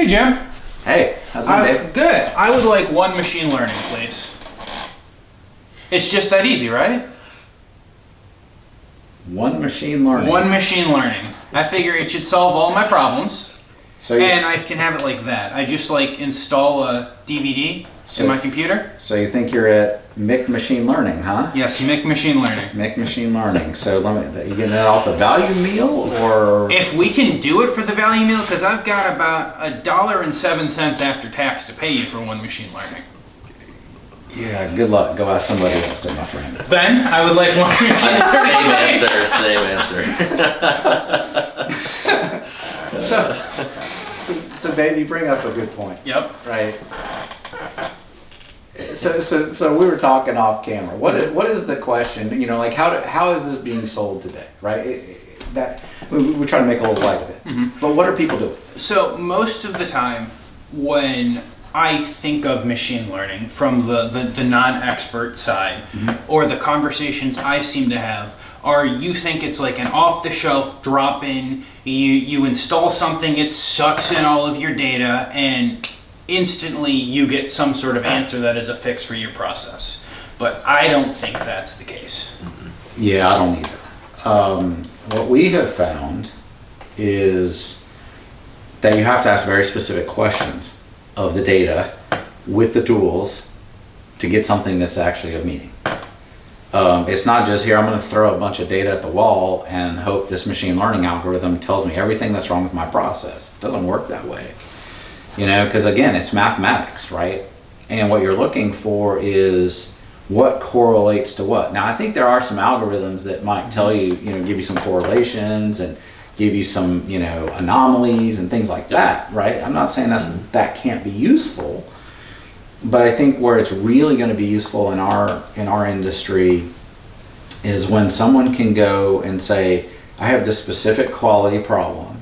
Hey, Jim. Hey, how's it going, Dave? Good. I would like one machine learning, please. It's just that easy, right? One machine learning. One machine learning. I figure it should solve all my problems, and I can have it like that. I just install a DVD in my computer. So you think you're at Mick Machine Learning, huh? Yes, Mick Machine Learning. Mick Machine Learning. So you getting that off the value meal, or? If we can do it for the value meal, because I've got about $1.07 after tax to pay you for one machine learning. Yeah, good luck. Go ask somebody else, my friend. Ben, I would like one machine learning. Same answer. So Dave, you bring up a good point. Yep. Right. So we were talking off camera. What is the question? How is this being sold today? Right. We're trying to make a little light of it. Mm-hmm. But what are people doing? So most of the time, when I think of machine learning from the non-expert side, mm-hmm. or the conversations I seem to have, are you think it's like an off-the-shelf drop-in, you install something, it sucks in all of your data, and instantly you get some sort of answer that is a fix for your process. But I don't think that's the case. Mm-hmm. Yeah, I don't either. What we have found is that you have to ask very specific questions of the data with the tools to get something that's actually of meaning. It's not just here, I'm going to throw a bunch of data at the wall and hope this machine learning algorithm tells me everything that's wrong with my process. It doesn't work that way. Because again, it's mathematics, right? And what you're looking for is what correlates to what. Now, I think there are some algorithms that might tell you, give you some correlations and give you some, anomalies and things like that, right? I'm not saying that can't be useful, but I think where it's really going to be useful in our industry is when someone can go and say, I have this specific quality problem.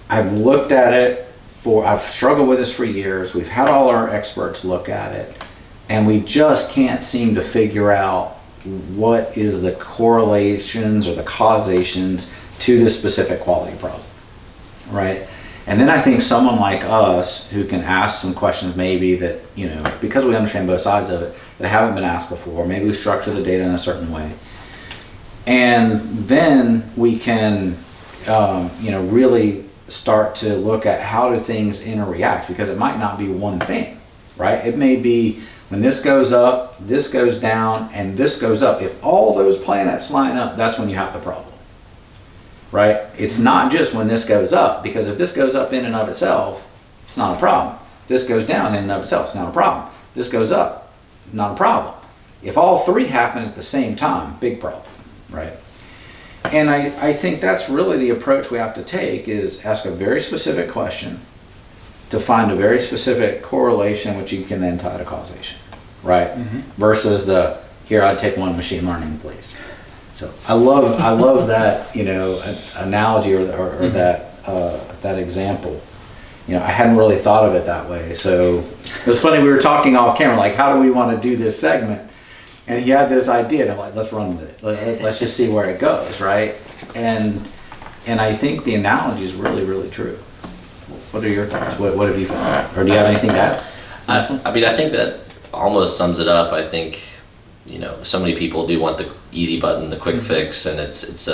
I've looked at it I've struggled with this for years. We've had all our experts look at it, and we just can't seem to figure out what is the correlations or the causations to this specific quality problem, right? And then I think someone like us who can ask some questions maybe that, because we understand both sides of it, that haven't been asked before, maybe we structure the data in a certain way. And then we can, really start to look at how do things interreact, because it might not be one thing, right? It may be when this goes up, this goes down, and this goes up. If all those planets line up, that's when you have the problem, right? It's not just when this goes up, because if this goes up in and of itself, it's not a problem. This goes down in and of itself, it's not a problem. This goes up, not a problem. If all three happen at the same time, big problem, right? And I think that's really the approach we have to take, is ask a very specific question to find a very specific correlation, which you can then tie to causation, right? Mm-hmm. Versus here, I'd take one machine learning, please. So I love that, analogy or mm-hmm. that example. I hadn't really thought of it that way. So it was funny, we were talking off camera, like, how do we want to do this segment? And he had this idea, and I'm like, let's run with it. Let's just see where it goes, right? And I think the analogy is really, really true. What are your thoughts? What have you found? Or do you have anything to add? I think that almost sums it up. I think, so many people do want the easy button, the quick mm-hmm. fix, and it's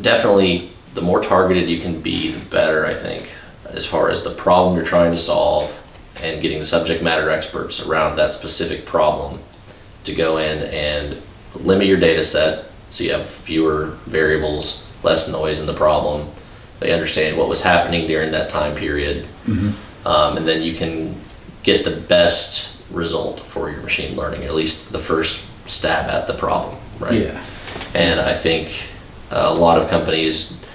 definitely the more targeted you can be, the better, I think, as far as the problem you're trying to solve, and getting the subject matter experts around that specific problem to go in and limit your data set so you have fewer variables, less noise in the problem. They understand what was happening during that time period. Mm-hmm. And then you can get the best result for your machine learning, at least the first stab at the problem, right? Yeah. And I think a lot of companies,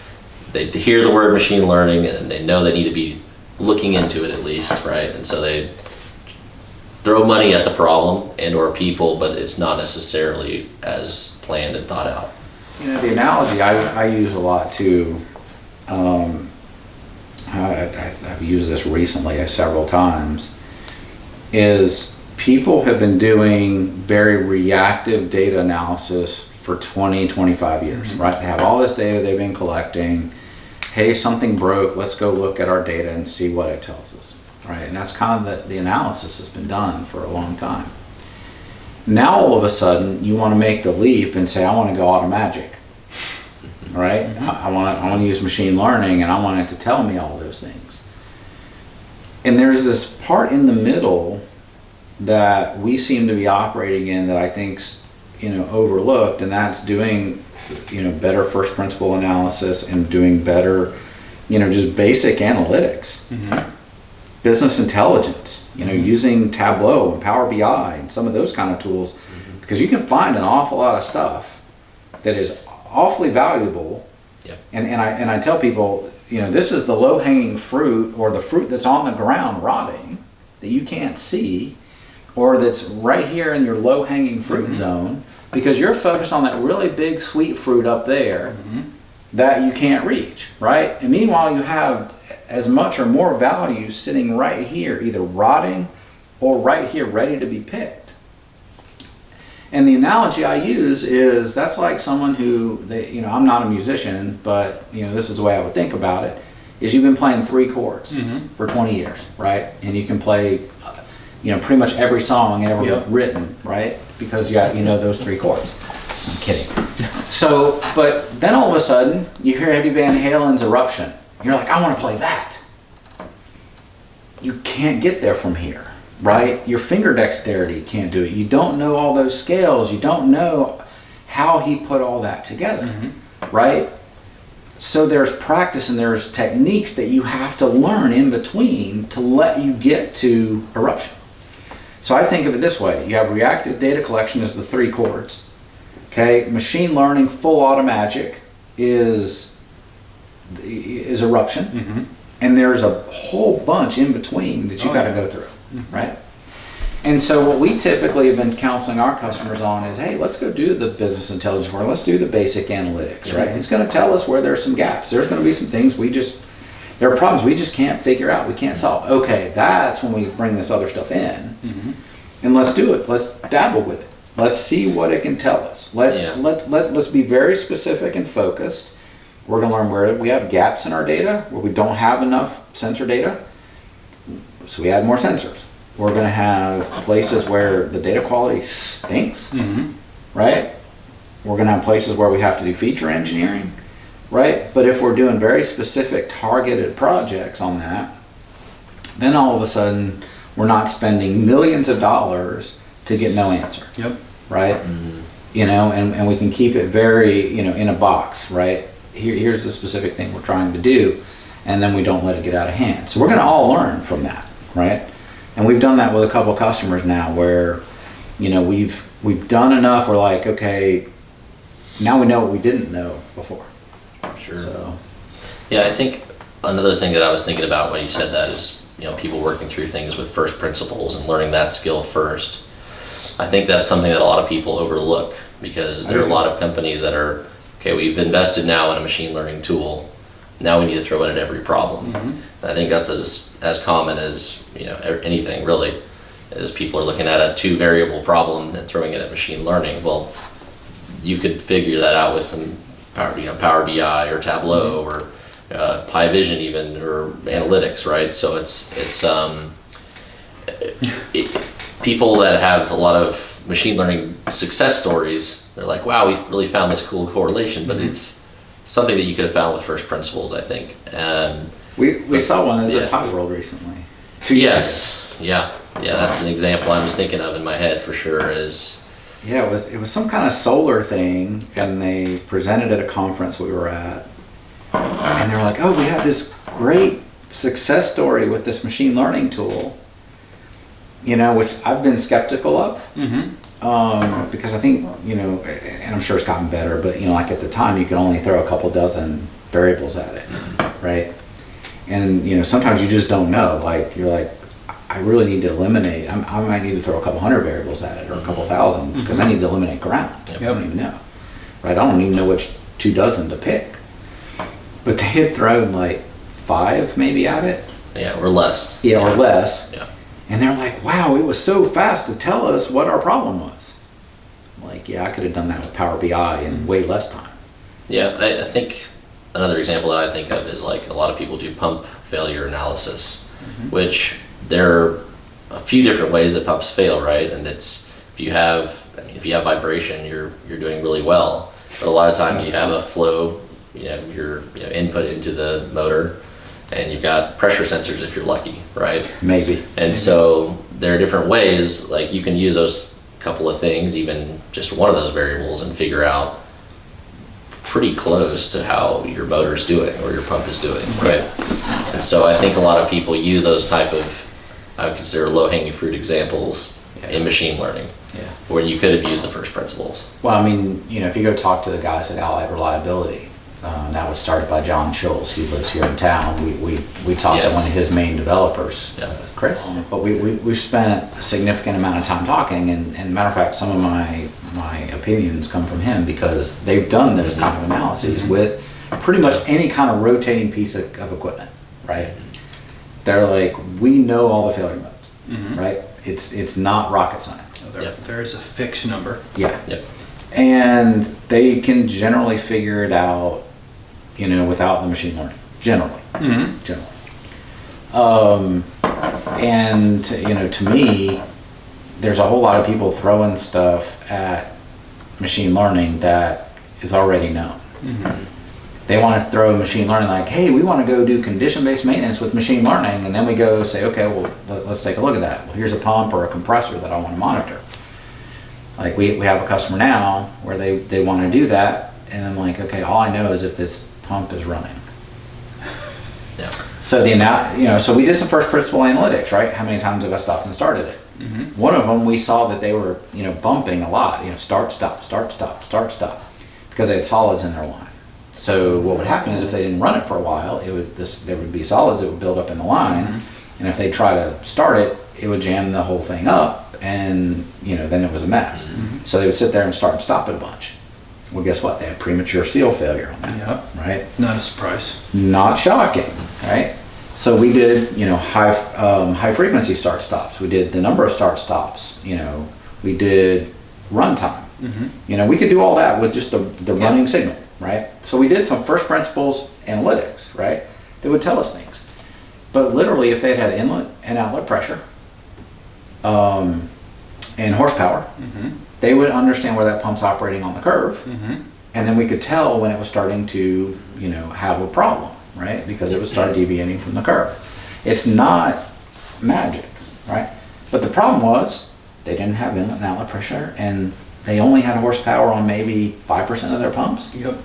they hear the word machine learning and they know they need to be looking into it at least, right? And so they throw money at the problem and or people, but it's not necessarily as planned and thought out. The analogy I use a lot too, I've used this recently several times, is people have been doing very reactive data analysis for 20, 25 years, mm-hmm. right? They have all this data they've been collecting, hey, something broke, let's go look at our data and see what it tells us, right? And that's kind of the analysis that's been done for a long time. Now all of a sudden you want to make the leap and say, I want to go automagic, right? I want to use machine learning, and I want it to tell me all those things. And there's this part in the middle that we seem to be operating in that I think's, overlooked, and that's doing, better first principle analysis and doing better, just basic analytics, business intelligence, using Tableau and Power BI and some of those kind of tools, because you can find an awful lot of stuff that is awfully valuable. Yep. And I tell people, this is the low hanging fruit, or the fruit that's on the ground rotting that you can't see, or that's right here in your low hanging fruit zone, because you're focused on that really big sweet fruit up there that you can't reach, right? And meanwhile, you have as much or more value sitting right here, either rotting or right here ready to be picked. And the analogy I use is, that's like someone who, I'm not a musician, but this is the way I would think about it, is you've been playing 3 chords for 20 years, right? And you can play pretty much every song ever written, right? Because those 3 chords. I'm kidding. So, but then all of a sudden, you hear Eddie Van Halen's Eruption. You're like, I want to play that. You can't get there from here, right? Your finger dexterity can't do it. You don't know all those scales. You don't know how he put all that together, right? So there's practice and there's techniques that you have to learn in between to let you get to Eruption. So I think of it this way. You have reactive data collection as the 3 chords. Okay, machine learning full automagic is Eruption. And there's a whole bunch in between that you got to go through, right? And so what we typically have been counseling our customers on is, hey, let's go do the business intelligence work. Let's do the basic analytics, right? It's going to tell us where there's some gaps. There's going to be some things there are problems we just can't figure out. We can't solve. Okay, that's when we bring this other stuff in. And let's do it. Let's dabble with it. Let's see what it can tell us. Let's be very specific and focused. We're going to learn where we have gaps in our data, where we don't have enough sensor data. So we add more sensors. We're going to have places where the data quality stinks, right? We're going to have places where we have to do feature engineering, right? But if we're doing very specific targeted projects on that, then all of a sudden we're not spending millions of dollars to get no answer, right? And we can keep it very, in a box, right? Here's the specific thing we're trying to do, and then we don't let it get out of hand. So we're going to all learn from that, right? And we've done that with a couple of customers now where, we've done enough. We're like, okay, now we know what we didn't know before. Sure. So. Yeah, I think another thing that I was thinking about when you said that is, people working through things with first principles and learning that skill first. I think that's something that a lot of people overlook, because there are a lot of companies that are, okay, we've invested now in a machine learning tool. Now we need to throw it at every problem. And I think that's as common as anything really, is people are looking at a 2 variable problem and throwing it at machine learning. Well, you could figure that out with some Power BI or Tableau or PyVision even, or analytics, right? So it's people that have a lot of machine learning success stories, they're like, wow, we've really found this cool correlation, but it's something that you could have found with first principles, I think. We saw one that was at PyWorld recently. 2 years ago. Yeah, that's an example I was thinking of in my head for sure. It was some kind of solar thing, and they presented at a conference we were at, and they were like, oh, we have this great success story with this machine learning tool, which I've been skeptical of, because I think, and I'm sure it's gotten better, but like at the time you could only throw a couple dozen variables at it, right? And sometimes you just don't know. Like you're like, I really need to eliminate. I might need to throw a couple hundred variables at it, or a couple thousand, because I need to eliminate ground. I don't even know, right? I don't even know which 2 dozen to pick. But they had thrown like 5 maybe at it. Yeah, or less. Yeah, or less. Yeah. And they're like, wow, it was so fast to tell us what our problem was. Like, yeah, I could have done that with Power BI in way less time. Yeah, I think another example that I think of is like a lot of people do pump failure analysis, which there are a few different ways that pumps fail, right? And it's, if you have vibration, you're doing really well. But a lot of times you have a flow, your input into the motor, and you've got pressure sensors if you're lucky, right? Maybe. And so there are different ways, like you can use those couple of things, even just one of those variables, and figure out pretty close to how your motor is doing or your pump is doing, right? And so I think a lot of people use those type of, I would consider low-hanging fruit examples in machine learning, where you could have used the first principles. Well, I mean, if you go talk to the guys at Allied Reliability, that was started by John Schultz. He lives here in town. We talked to one of his main developers, Chris. But we've spent a significant amount of time talking, and matter of fact, some of my opinions come from him because they've done those kind of analyses with pretty much any kind of rotating piece of equipment, right? They're like, we know all the failure modes, right? It's not rocket science. So there is a fixed number. Yeah. Yep. And they can generally figure it out, without the machine learning. Generally. And, to me, there's a whole lot of people throwing stuff at machine learning that is already known. They want to throw machine learning like, hey, we want to go do condition-based maintenance with machine learning, and then we go say, okay, well, let's take a look at that. Well, here's a pump or a compressor that I want to monitor. Like we have a customer now where they want to do that, and I'm like, okay, all I know is if this pump is running. Yeah. So so we did some first principle analytics, right? How many times have I stopped and started it? One of them, we saw that they were, bumping a lot, start, stop, start, stop, start, stop, because they had solids in their line. So what would happen is if they didn't run it for a while, there would be solids that would build up in the line, and if they try to start it, it would jam the whole thing up, and then it was a mess. So they would sit there and start and stop it a bunch. Well, guess what? They had premature seal failure on that. Yep. Right? Not a surprise. Not shocking, right? So we did, high frequency start stops. We did the number of start stops. We did runtime. We could do all that with just the running signal, right? So we did some first principles analytics, right? That would tell us things. But literally, if they had inlet and outlet pressure, and horsepower, they would understand where that pump's operating on the curve, and then we could tell when it was starting to, have a problem, right? Because it would start deviating from the curve. It's not magic, right? But the problem was they didn't have inlet and outlet pressure, and they only had horsepower on maybe 5% of their pumps. Yep.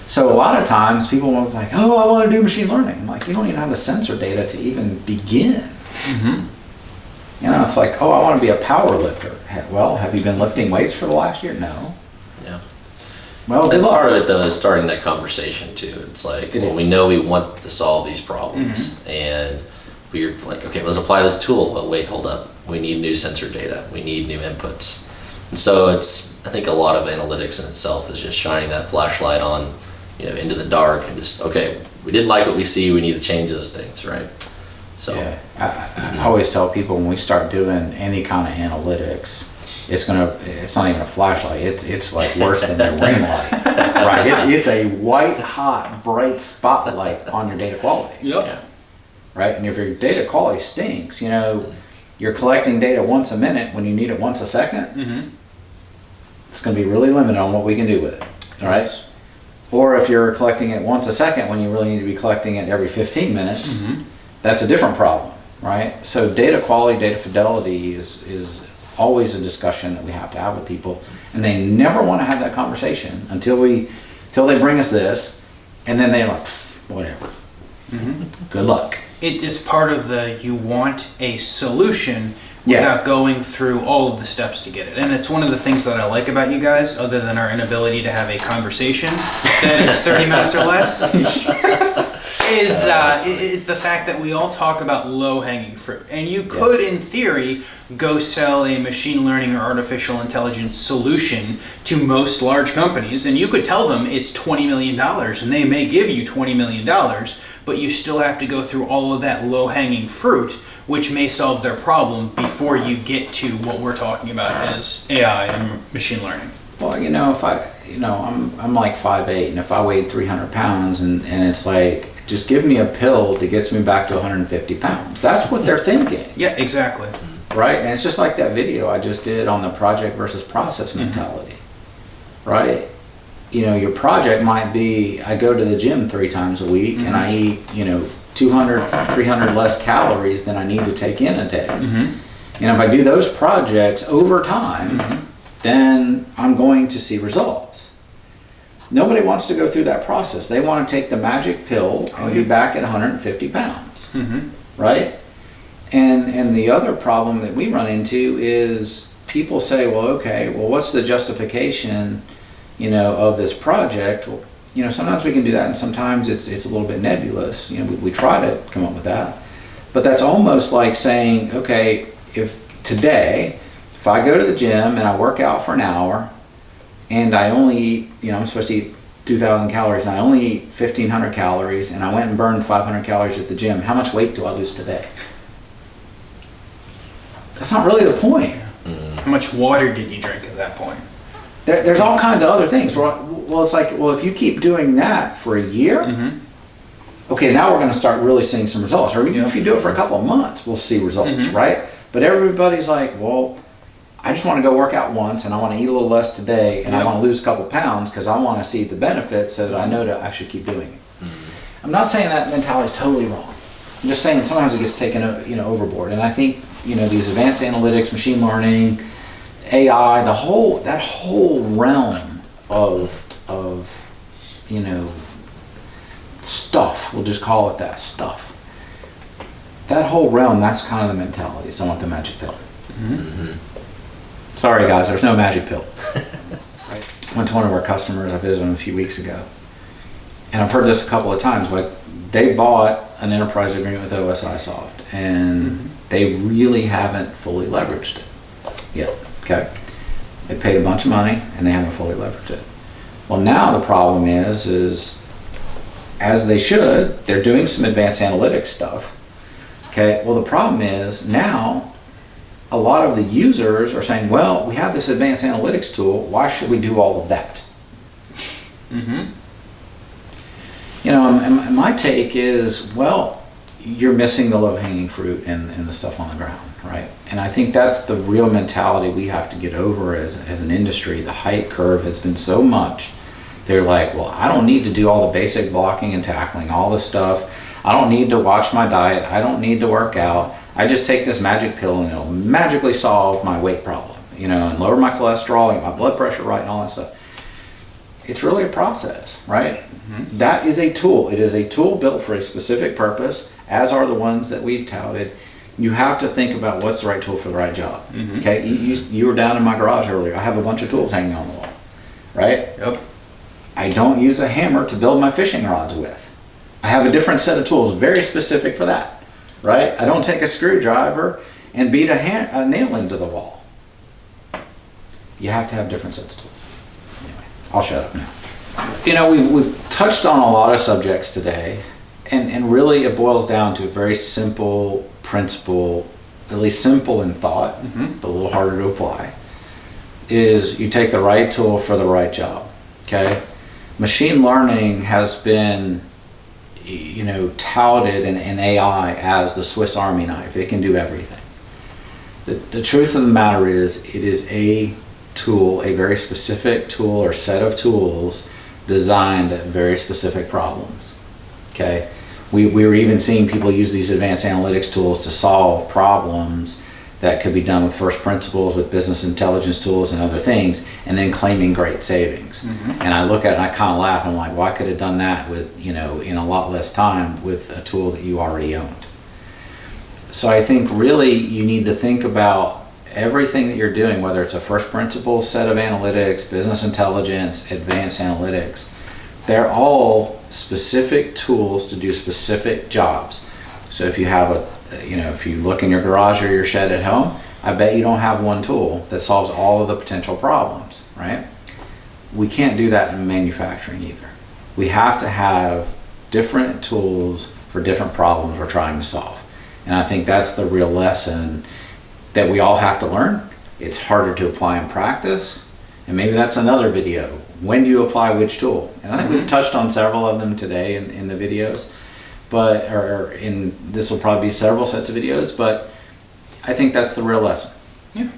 So a lot of times people were like, oh, I want to do machine learning. I'm like, you don't even have the sensor data to even begin. It's like, oh, I want to be a power lifter. Well, have you been lifting weights for the last year? No. Yeah. Well, good And luck. part of it though is starting that conversation too. It's like, we know we want to solve these problems, and we're like, okay, let's apply this tool. But wait, hold up. We need new sensor data. We need new inputs. And so I think a lot of analytics in itself is just shining that flashlight on, into the dark, and just, okay, we didn't like what we see. We need to change those things, right? So Yeah. I always tell people when we start doing any kind of analytics, it's not even a flashlight. It's like worse than your ring light, right? It's a white hot bright spotlight on your data quality. Yep. Yeah. Right? And if your data quality stinks, you're collecting data once a minute when you need it once a second. It's going to be really limited on what we can do with it. All right. Or if you're collecting it once a second when you really need to be collecting it every 15 minutes, that's a different problem, right? So data quality, data fidelity is always a discussion that we have to have with people, and they never want to have that conversation until they bring us this, and then they're like, whatever. Good luck. It's part of you want a solution without going through all of the steps to get it. And it's one of the things that I like about you guys, other than our inability to have a conversation that is 30 minutes or less, is the fact that we all talk about low-hanging fruit. And you could, in theory, go sell a machine learning or artificial intelligence solution to most large companies, and you could tell them it's $20 million, and they may give you $20 million, but you still have to go through all of that low-hanging fruit, which may solve their problem before you get to what we're talking about as AI and machine learning. Well, I'm like 5'8", and if I weighed 300 pounds and it's like, just give me a pill that gets me back to 150 pounds. That's what they're thinking. Yeah, exactly. Right? And it's just like that video I just did on the project versus process mentality. Right? Your project might be, I go to the gym 3 times a week and I eat, 200, 300 less calories than I need to take in a day. And if I do those projects over time, then I'm going to see results. Nobody wants to go through that process. They want to take the magic pill and be back at 150 pounds, right? And the other problem that we run into is people say, well, okay, well, what's the justification, of this project? Well, sometimes we can do that, and sometimes it's a little bit nebulous. We try to come up with that, but that's almost like saying, okay, if I go to the gym and I work out for an hour, and I only eat, I'm supposed to eat 2,000 calories, and I only eat 1,500 calories, and I went and burned 500 calories at the gym, how much weight do I lose today? That's not really the point. How much water did you drink at that point? There's all kinds of other things. Well, it's like, well, if you keep doing that for a year, okay, now we're going to start really seeing some results. Or even if you do it for a couple of months, we'll see results, right? But everybody's like, well, I just want to go work out once, and I want to eat a little less today, and I want to lose a couple pounds because I want to see the benefits so that I know to actually keep doing it. I'm not saying that mentality is totally wrong. I'm just saying sometimes it gets taken overboard. And I think these advanced analytics, machine learning, AI, that whole realm of stuff, we'll just call it that, stuff. That whole realm, that's kind of the mentality. It's not the magic pill. Sorry guys, there's no magic pill. I went to one of our customers, I visited them a few weeks ago, and I've heard this a couple of times, like they bought an enterprise agreement with OSIsoft, and they really haven't fully leveraged it yet. Okay, they paid a bunch of money and they haven't fully leveraged it. Well, now the problem is as they should, they're doing some advanced analytics stuff. Okay, well the problem is now a lot of the users are saying, well, we have this advanced analytics tool, why should we do all of that? And my take is, well, you're missing the low-hanging fruit and the stuff on the ground, right? And I think that's the real mentality we have to get over as an industry. The height curve has been so much. They're like, well, I don't need to do all the basic blocking and tackling, all the stuff. I don't need to watch my diet. I don't need to work out. I just take this magic pill and it'll magically solve my weight problem, and lower my cholesterol, get my blood pressure right, and all that stuff. It's really a process, right? That is a tool. It is a tool built for a specific purpose, as are the ones that we've touted. You have to think about what's the right tool for the right job. Okay, you were down in my garage earlier. I have a bunch of tools hanging on the wall, right? Yep. I don't use a hammer to build my fishing rods with. I have a different set of tools very specific for that, right? I don't take a screwdriver and beat a nail into the wall. You have to have different sets of tools. Anyway, I'll shut up now. We've touched on a lot of subjects today, and really it boils down to a very simple principle, at least simple in thought, but a little harder to apply, is you take the right tool for the right job, okay? Machine learning has been, touted in AI as the Swiss Army knife. It can do everything. The truth of the matter is, it is a tool, a very specific tool or set of tools designed at very specific problems, okay? We were even seeing people use these advanced analytics tools to solve problems that could be done with first principles, with business intelligence tools and other things, and then claiming great savings. And I look at it and I kind of laugh, and I'm like, well, I could have done that with, in a lot less time with a tool that you already owned. So I think really you need to think about everything that you're doing, whether it's a first principles set of analytics, business intelligence, advanced analytics, they're all specific tools to do specific jobs. So if you have if you look in your garage or your shed at home, I bet you don't have one tool that solves all of the potential problems, right? We can't do that in manufacturing either. We have to have different tools for different problems we're trying to solve. And I think that's the real lesson that we all have to learn. It's harder to apply in practice, and maybe that's another video when do you apply which tool? And I think we've touched on several of them today in the videos, but this will probably be several sets of videos, but I think that's the real lesson. Yeah.